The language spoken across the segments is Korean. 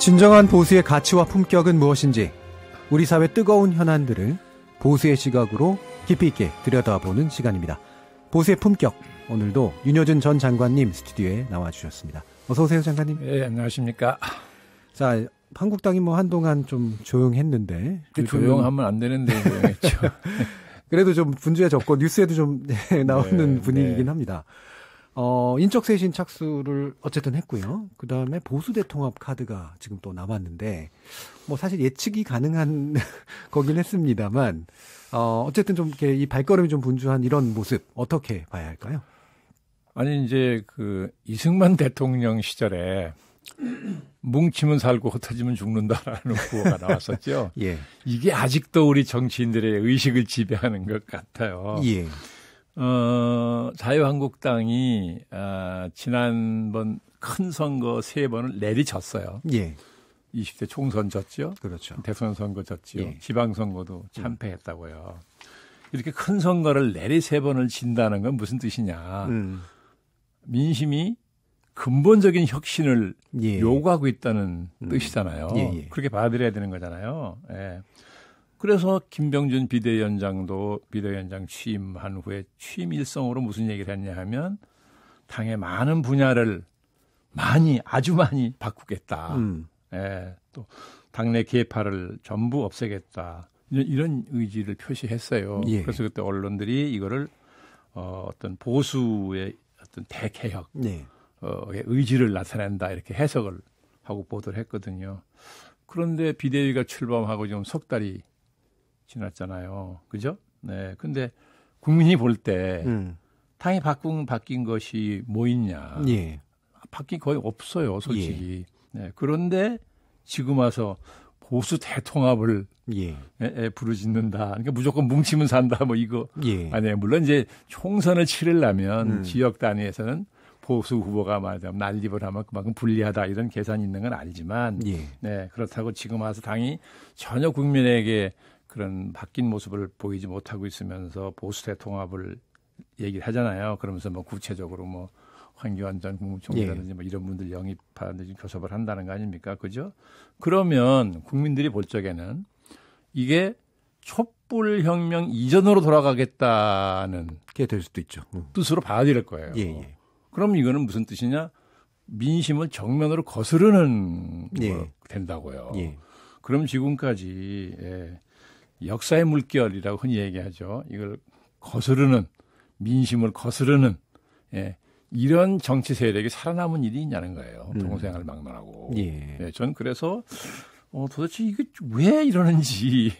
진정한 보수의 가치와 품격은 무엇인지, 우리 사회 뜨거운 현안들을 보수의 시각으로 깊이 있게 들여다보는 시간입니다. 보수의 품격, 오늘도 윤여준 전 장관님 스튜디오에 나와주셨습니다. 어서 오세요, 장관님. 네, 안녕하십니까. 자, 한국당이 한동안 좀 조용했는데. 조용하면 안 되는데 조용했죠. 그래도 좀 분주해졌고 뉴스에도 좀 나오는 분위기이긴 합니다. 인적 쇄신 착수를 어쨌든 했고요. 그 다음에 보수 대통합 카드가 지금 또 남았는데, 사실 예측이 가능한 거긴 했습니다만, 어쨌든 좀 이렇게 이 발걸음이 좀 분주한 이런 모습 어떻게 봐야 할까요? 아니, 이제 이승만 대통령 시절에 뭉치면 살고 흩어지면 죽는다라는 구호가 나왔었죠. 예. 이게 아직도 우리 정치인들의 의식을 지배하는 것 같아요. 예. 자유한국당이 지난번 큰 선거 3번을 내리쳤어요. 예. 20대 총선 졌죠. 그렇죠. 대선 선거 졌죠. 예. 지방선거도 참패했다고요. 이렇게 큰 선거를 내리 3번을 진다는 건 무슨 뜻이냐. 민심이 근본적인 혁신을 요구하고 있다는 뜻이잖아요. 예. 그렇게 받아들여야 되는 거잖아요. 예. 그래서 김병준 비대위원장도 비대위원장 취임한 후에 취임 일성으로 무슨 얘기를 했냐 하면 당의 많은 분야를 아주 많이 바꾸겠다. 예. 또 당내 계파를 전부 없애겠다. 이런 의지를 표시했어요. 예. 그래서 그때 언론들이 이거를 어떤 보수의 어떤 대개혁 의지를 나타낸다 이렇게 해석을 하고 보도를 했거든요. 그런데 비대위가 출범하고 지금 석 달이 지났잖아요. 그죠? 네. 근데 국민이 볼 때 당이 바뀐 것이 뭐 있냐. 예. 바뀐 거의 없어요, 솔직히. 예. 네. 그런데 지금 와서 보수 대통합을 부르짖는다. 그러니까 무조건 뭉치면 산다. 이거 아니에요. 물론 이제 총선을 치르려면 지역 단위에서는 보수 후보가 말하자면 난립을 하면 그만큼 불리하다 이런 계산이 있는 건 알지만 네, 그렇다고 지금 와서 당이 전혀 국민에게 그런 바뀐 모습을 보이지 못하고 있으면서 보수 대통합을 얘기를 하잖아요. 그러면서 구체적으로 황교안 전 국무총리라든지 이런 분들 영입하는데 교섭을 한다는 거 아닙니까? 그죠? 그러면 국민들이 볼 적에는 이게 촛불혁명 이전으로 돌아가겠다는 게 될 수도 있죠. 뜻으로 받아들일 거예요. 그럼 이거는 무슨 뜻이냐? 민심을 정면으로 거스르는 된다고요. 그럼 지금까지 역사의 물결이라고 흔히 얘기하죠. 이걸 거스르는 민심을 거스르는 이런 정치 세력이 살아남은 일이 있냐는 거예요. 동생을 막론하고. 전 그래서 도대체 이게 왜 이러는지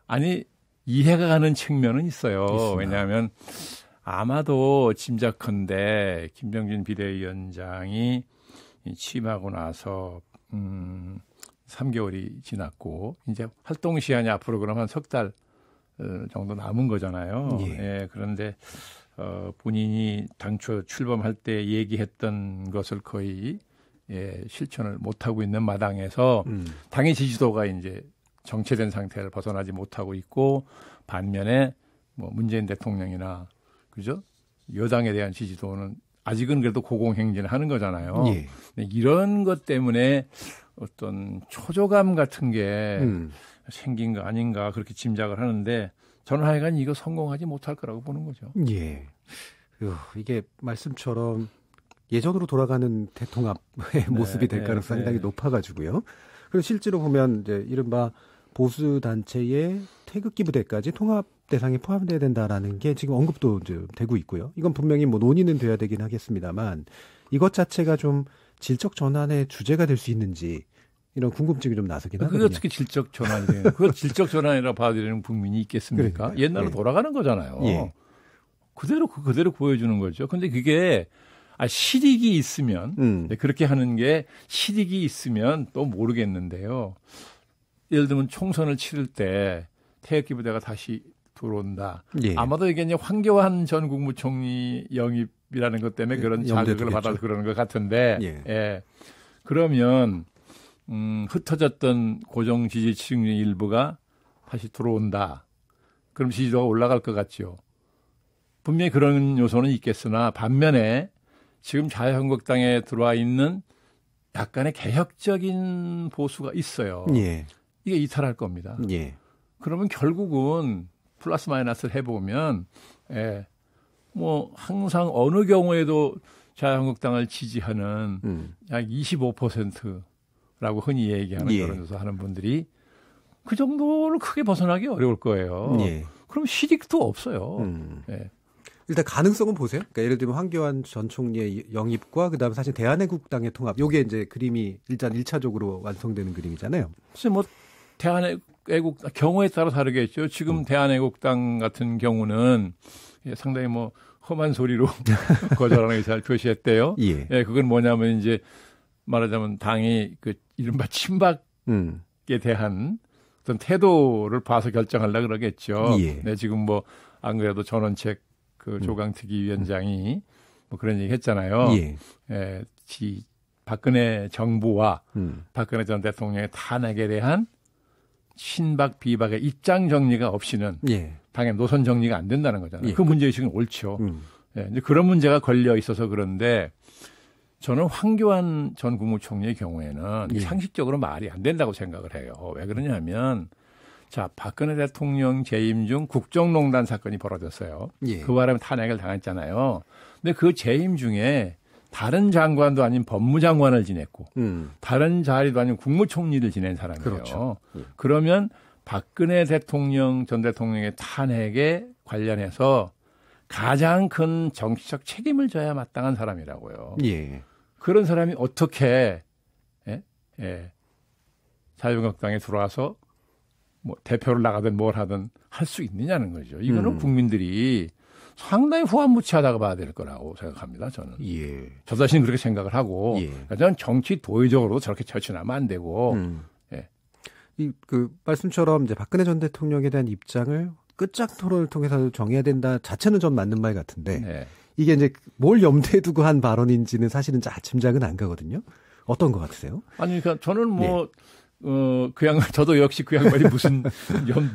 아니 이해가 가는 측면은 있어요. 있습니다. 왜냐하면 아마도 짐작컨대 김병준 비대위원장이 취임하고 나서 3개월이 지났고 이제 활동 시간이 앞으로 그러면 석 달 정도 남은 거잖아요. 그런데 본인이 당초 출범할 때 얘기했던 것을 거의 실천을 못하고 있는 마당에서 당의 지지도가 이제 정체된 상태를 벗어나지 못하고 있고 반면에 문재인 대통령이나 그죠? 여당에 대한 지지도는 아직은 그래도 고공행진을 하는 거잖아요. 이런 것 때문에 어떤 초조감 같은 게 생긴 거 아닌가 그렇게 짐작을 하는데 저는 하여간 이거 성공하지 못할 거라고 보는 거죠. 이게 말씀처럼 예전으로 돌아가는 대통합의 모습이 될 가능성이 상당히 높아가지고요. 그리고 실제로 보면 이제 이른바 보수 단체의 태극기 부대까지 통합 대상에 포함돼야 된다라는 게 지금 언급도 이제 되고 있고요. 이건 분명히 논의는 돼야 되긴 하겠습니다만 이것 자체가 좀 질적 전환의 주제가 될 수 있는지 이런 궁금증이 좀 나서긴 하거든요. 그게 어떻게 질적 전환이에요? 그걸 질적 전환이라고 받아들이는 국민이 있겠습니까? 그러니까요. 옛날로 돌아가는 거잖아요. 그대로 보여주는 거죠. 근데 그게 실익이 있으면 그렇게 하는 게 실익이 있으면 또 모르겠는데요. 예를 들면 총선을 치를 때 태극기 부대가 다시 들어온다. 아마도 이게 이제 황교안 전 국무총리 영입이라는 것 때문에 그런 자극을 받아서 그러는 것 같은데, 그러면 흩어졌던 고정 지지층의 일부가 다시 들어온다. 그럼 지지도가 올라갈 것 같죠. 분명히 그런 요소는 있겠으나 반면에 지금 자유한국당에 들어와 있는 약간의 개혁적인 보수가 있어요. 예. 이게 이탈할 겁니다. 예. 그러면 결국은 플러스 마이너스를 해보면 뭐 항상 어느 경우에도 자유한국당을 지지하는 약 25%라고 흔히 얘기하는 여론조사 하는 분들이 그 정도를 크게 벗어나기 어려울 거예요. 예. 그럼 실익도 없어요. 일단 가능성은 보세요. 그러니까 예를 들면 황교안 전 총리의 영입과 그다음에 사실 대한애국당의 통합. 요게 이제 그림이 일단 1차적으로 완성되는 그림이잖아요. 글쎄 뭐 대한애국 경우에 따라 다르겠죠. 지금 대한애국당 같은 경우는 상당히 뭐 험한 소리로 거절하는 의사를 표시했대요. 예. 그건 뭐냐면 이제 말하자면 당이 그 이른바 친박에 대한 어떤 태도를 봐서 결정하려고 그러겠죠. 예. 네, 지금 뭐 안 그래도 전원책 그 조강특위 위원장이 뭐 그런 얘기 했잖아요. 예. 박근혜 정부와 박근혜 전 대통령의 탄핵에 대한 친박 비박의 입장 정리가 없이는 당의 노선 정리가 안 된다는 거잖아요. 그 문제의식은 옳죠. 예, 이제 그런 문제가 걸려 있어서 그런데 저는 황교안 전 국무총리의 경우에는 상식적으로 말이 안 된다고 생각을 해요. 왜 그러냐면 자, 박근혜 대통령 재임 중 국정농단 사건이 벌어졌어요. 그 바람에 탄핵을 당했잖아요. 근데 그 재임 중에 다른 장관도 아닌 법무장관을 지냈고 다른 자리도 아닌 국무총리를 지낸 사람이에요. 그렇죠. 그러면 박근혜 대통령 전 대통령의 탄핵에 관련해서 가장 큰 정치적 책임을 져야 마땅한 사람이라고요. 그런 사람이 어떻게 자유한국당에 들어와서 뭐 대표를 나가든 뭘 하든 할 수 있느냐는 거죠. 이거는 국민들이 상당히 후한무치하다고 봐야 될 거라고 생각합니다. 저는. 저 자신은 그렇게 생각을 하고 그러니까 저는 정치 도의적으로 저렇게 처신하면 안 되고. 그 말씀처럼 이제 박근혜 전 대통령에 대한 입장을 끝장 토론을 통해서 정해야 된다 자체는 전 맞는 말 같은데 이게 이제 뭘 염두에 두고 한 발언인지는 사실은 짐작은 안 가거든요. 어떤 것 같으세요? 아니, 그러니까 저는 뭐 저도 역시 그 양반이 무슨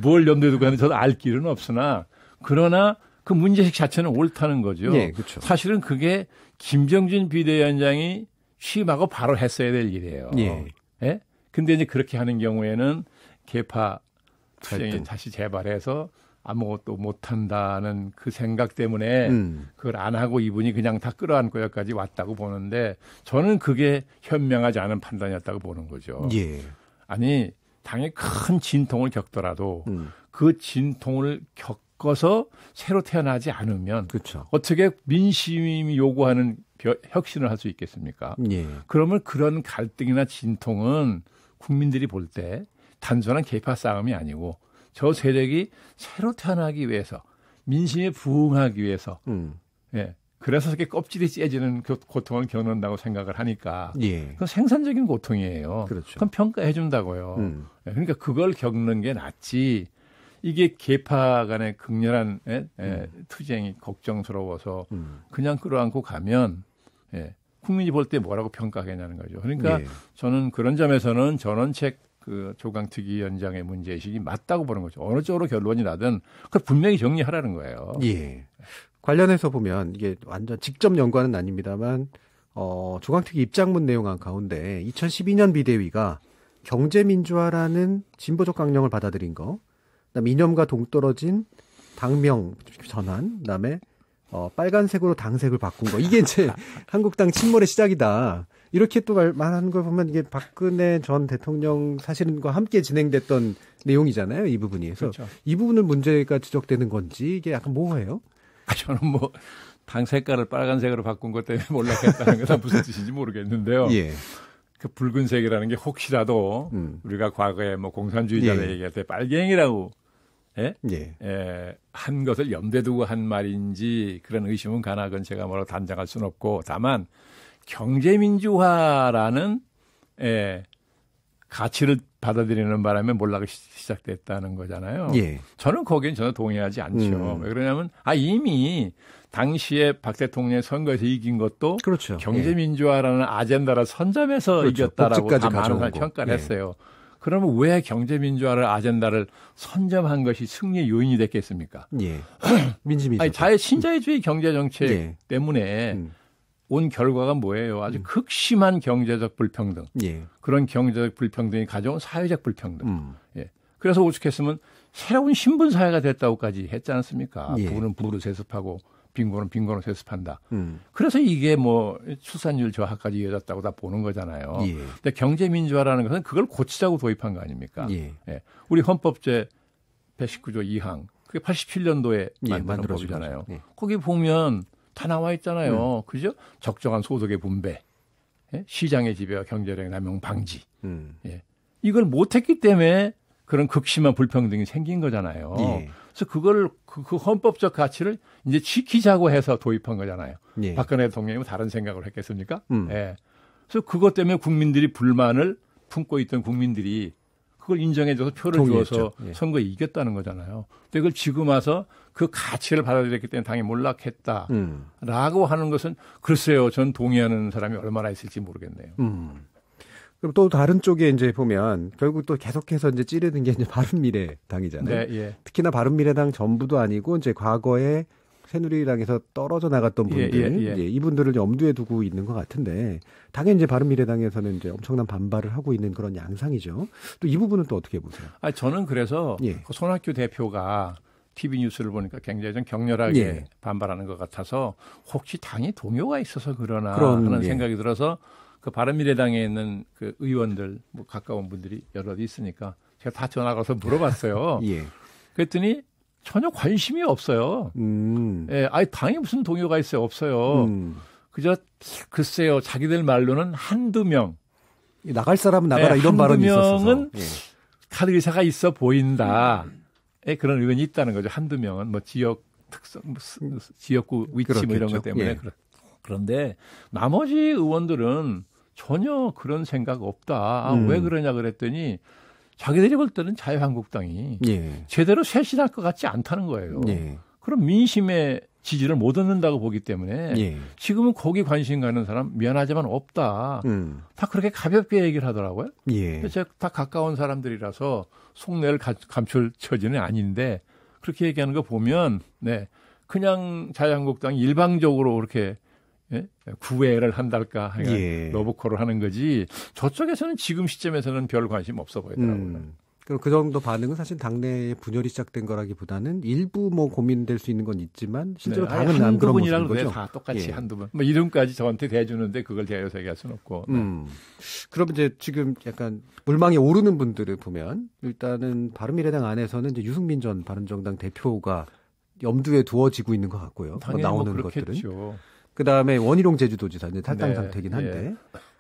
뭘 염두에 두고 하는지 저도 알 길은 없으나 그러나 그 문제식 자체는 옳다는 거죠. 그렇죠. 사실은 그게 김정진 비대위원장이 취임하고 바로 했어야 될 일이에요. 근데 이제 그렇게 하는 경우에는 개파 투쟁이 다시 재발해서 아무것도 못한다는 그 생각 때문에 그걸 안 하고 이분이 그냥 다 끌어안고 여기까지 왔다고 보는데 저는 그게 현명하지 않은 판단이었다고 보는 거죠. 아니 당의 큰 진통을 겪더라도 그 진통을 겪어서 새로 태어나지 않으면 어떻게 민심이 요구하는 혁신을 할 수 있겠습니까? 그러면 그런 갈등이나 진통은 국민들이 볼 때 단순한 계파 싸움이 아니고 저 세력이 새로 태어나기 위해서 민심에 부응하기 위해서 그래서 이렇게 껍질이 째지는 그 고통을 겪는다고 생각을 하니까 그건 생산적인 고통이에요. 그건 평가해 준다고요. 그러니까 그걸 겪는 게 낫지 이게 계파 간의 극렬한 투쟁이 걱정스러워서 그냥 끌어안고 가면 국민이 볼 때 뭐라고 평가하겠냐는 거죠. 그러니까 저는 그런 점에서는 전원책 그 조강특위 위원장의 문제의식이 맞다고 보는 거죠. 어느 쪽으로 결론이 나든 그걸 분명히 정리하라는 거예요. 관련해서 보면 이게 완전 직접 연관은 아닙니다만 조강특위 입장문 내용 가운데 2012년 비대위가 경제민주화라는 진보적 강령을 받아들인 거, 그다음에 이념과 동떨어진 당명 전환, 그다음에 빨간색으로 당색을 바꾼 거. 이게 이제 한국당 침몰의 시작이다. 이렇게 또 말하는 걸 보면 이게 박근혜 전 대통령 사실과 함께 진행됐던 내용이잖아요. 이 부분이. 그래서 이 부분은 문제가 지적되는 건지 이게 약간 모호해요. 저는 뭐 당 색깔을 빨간색으로 바꾼 것 때문에 몰락했다는 게 무슨 뜻인지 모르겠는데요. 그 붉은색이라는 게 혹시라도 우리가 과거에 뭐 공산주의자를 얘기할 때 빨갱이라고 한 것을 염두에 두고 한 말인지 그런 의심은 가나 그건 제가 뭐라고 단정할 수는 없고 다만 경제민주화라는 가치를 받아들이는 바람에 몰락이 시작됐다는 거잖아요. 저는 거기엔 전혀 동의하지 않죠. 왜 그러냐면 이미 당시에 박 대통령의 선거에서 이긴 것도 경제민주화라는 아젠다를 선점해서 이겼다라고 다 많은 사람이 평가를 했어요. 그러면 왜 경제민주화를 아젠다를 선점한 것이 승리의 요인이 됐겠습니까? 민심이 자유신자유주의 경제정책 때문에 온 결과가 뭐예요? 아주 극심한 경제적 불평등. 예. 그런 경제적 불평등이 가져온 사회적 불평등. 예. 그래서 오죽했으면 새로운 신분 사회가 됐다고까지 했지 않습니까? 예. 부는 부로 세습하고 빈곤은 빈곤으로 세습한다. 그래서 이게 뭐 출산율 저하까지 이어졌다고 다 보는 거잖아요. 예. 근데 경제민주화라는 것은 그걸 고치자고 도입한 거 아닙니까? 예. 예. 우리 헌법제 119조 2항. 그게 87년도에 예, 만든 법이잖아요. 예. 거기 보면 다 나와 있잖아요. 그죠? 적정한 소득의 분배, 예? 시장의 지배와 경제력 남용 방지. 예. 이걸 못했기 때문에 그런 극심한 불평등이 생긴 거잖아요. 예. 그래서 그걸 그 헌법적 가치를 이제 지키자고 해서 도입한 거잖아요. 예. 박근혜 대통령이 다른 생각을 했겠습니까? 예. 그래서 그것 때문에 국민들이 불만을 품고 있던 국민들이 그걸 인정해줘서 표를 동의했죠. 주어서 예. 선거에 이겼다는 거잖아요. 근데 그걸 지금 와서 그 가치를 받아들였기 때문에 당연히 몰락했다라고 하는 것은 글쎄요. 전 동의하는 사람이 얼마나 있을지 모르겠네요. 그럼 또 다른 쪽에 이제 보면 결국 또 계속해서 이제 찌르는 게 이제 바른미래당이잖아요. 네, 예. 특히나 바른미래당 전부도 아니고 이제 과거에 새누리당에서 떨어져 나갔던 분들, 이분들을 염두에 두고 있는 것 같은데 당연히 이제 바른미래당에서는 이제 엄청난 반발을 하고 있는 그런 양상이죠. 또 이 부분은 또 어떻게 보세요? 저는 그래서 그 손학규 대표가 TV 뉴스를 보니까 굉장히 좀 격렬하게 반발하는 것 같아서 혹시 당이 동요가 있어서 그러나 하는 생각이 들어서 그 바른미래당에 있는 그 의원들 뭐 가까운 분들이 여러 있으니까 제가 다 전화 걸어서 물어봤어요. 그랬더니 전혀 관심이 없어요. 예, 아니 당이 무슨 동요가 있어요? 없어요. 그저 글쎄요, 자기들 말로는 한두 명 나갈 사람은 나가라 이런 발언이 있었어서. 한두 명은 카드 의사가 있어 보인다. 그런 의견이 있다는 거죠. 한두 명은 뭐 지역 특성, 지역구 위치 뭐 이런 것 때문에 그런데 나머지 의원들은 전혀 그런 생각 없다. 왜 그러냐 그랬더니 자기들이 볼 때는 자유한국당이 제대로 쇄신할 것 같지 않다는 거예요. 그럼 민심의 지지를 못 얻는다고 보기 때문에 지금은 거기 관심 가는 사람 미안하지만 없다. 다 그렇게 가볍게 얘기를 하더라고요. 제가 다 가까운 사람들이라서 속내를 감출 처지는 아닌데 그렇게 얘기하는 거 보면 그냥 자유한국당이 일방적으로 그렇게 구애를 한달까 러브콜을 하는 거지 저쪽에서는 지금 시점에서는 별 관심 없어 보이더라고요. 그럼 그 정도 반응은 사실 당내에 분열이 시작된 거라기보다는 일부 뭐 고민될 수 있는 건 있지만 실제로 당은 안 그런 모습인 거죠. 다 똑같이 한두 번. 뭐 이름까지 저한테 대주는데 그걸 대여서 얘기할 수는 없고. 그럼 이제 지금 약간 물망에 오르는 분들을 보면 일단은 바른미래당 안에서는 이제 유승민 전 바른정당 대표가 염두에 두어지고 있는 것 같고요. 나오는 것들은. 그다음에 원희룡 제주도지사 이제 탈당 상태긴 한데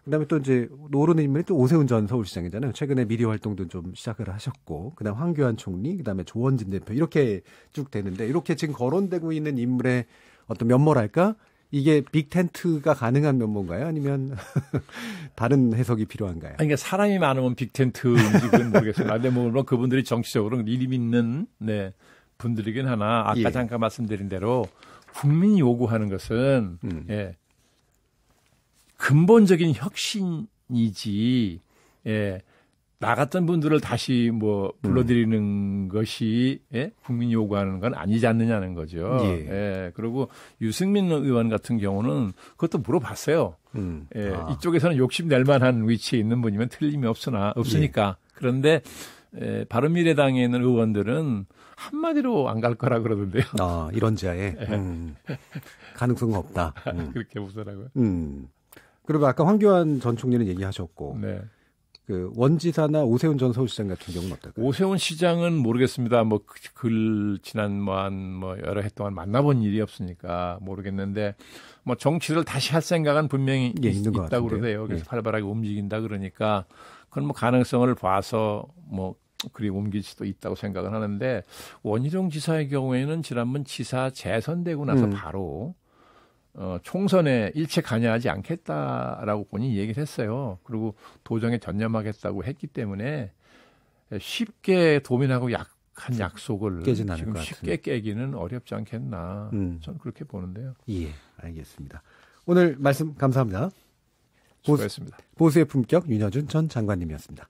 그다음에 또 이제 오르는 인물이 또 오세훈 전 서울시장이잖아요. 최근에 미디어 활동도 좀 시작을 하셨고 그다음 황교안 총리 그다음에 조원진 대표 이렇게 쭉 되는데 이렇게 지금 거론되고 있는 인물의 어떤 면모랄까? 이게 빅텐트가 가능한 면모인가요? 아니면 다른 해석이 필요한가요? 그러니까 사람이 많으면 빅텐트인지 그건 모르겠습니다. 근데 뭐 그분들이 정치적으로 이름 있는 분들이긴 하나 아까 잠깐 말씀드린 대로 국민이 요구하는 것은 근본적인 혁신이지 나갔던 분들을 다시 뭐 불러들이는 것이 국민이 요구하는 건 아니지 않느냐는 거죠. 그리고 유승민 의원 같은 경우는 그것도 물어봤어요. 이쪽에서는 욕심낼 만한 위치에 있는 분이면 틀림이 없으니까. 그런데 바른미래당에 있는 의원들은 한마디로 안 갈 거라 그러던데요. 이런 지하에 가능성은 없다. 그렇게 보더라고요. 그리고 아까 황교안 전 총리는 얘기하셨고 그 원지사나 오세훈 전 서울시장 같은 경우는 어떨까요? 오세훈 시장은 모르겠습니다. 뭐 지난 여러 해 동안 만나본 일이 없으니까 모르겠는데 뭐 정치를 다시 할 생각은 분명히 있다고 그러세요. 그래서 활발하게 움직인다 그러니까 그건 뭐 가능성을 봐서 뭐 그리 옮길 수도 있다고 생각은 하는데 원희룡 지사의 경우에는 지난번 지사 재선되고 나서 바로 총선에 일체 관여하지 않겠다라고 본인이 얘기를 했어요. 그리고 도정에 전념하겠다고 했기 때문에 쉽게 도민하고 한 약속을 지금 쉽게 깨기는 어렵지 않겠나. 저는 그렇게 보는데요. 알겠습니다. 오늘 말씀 감사합니다. 수고했습니다. 보수의 품격 윤여준 전 장관님이었습니다.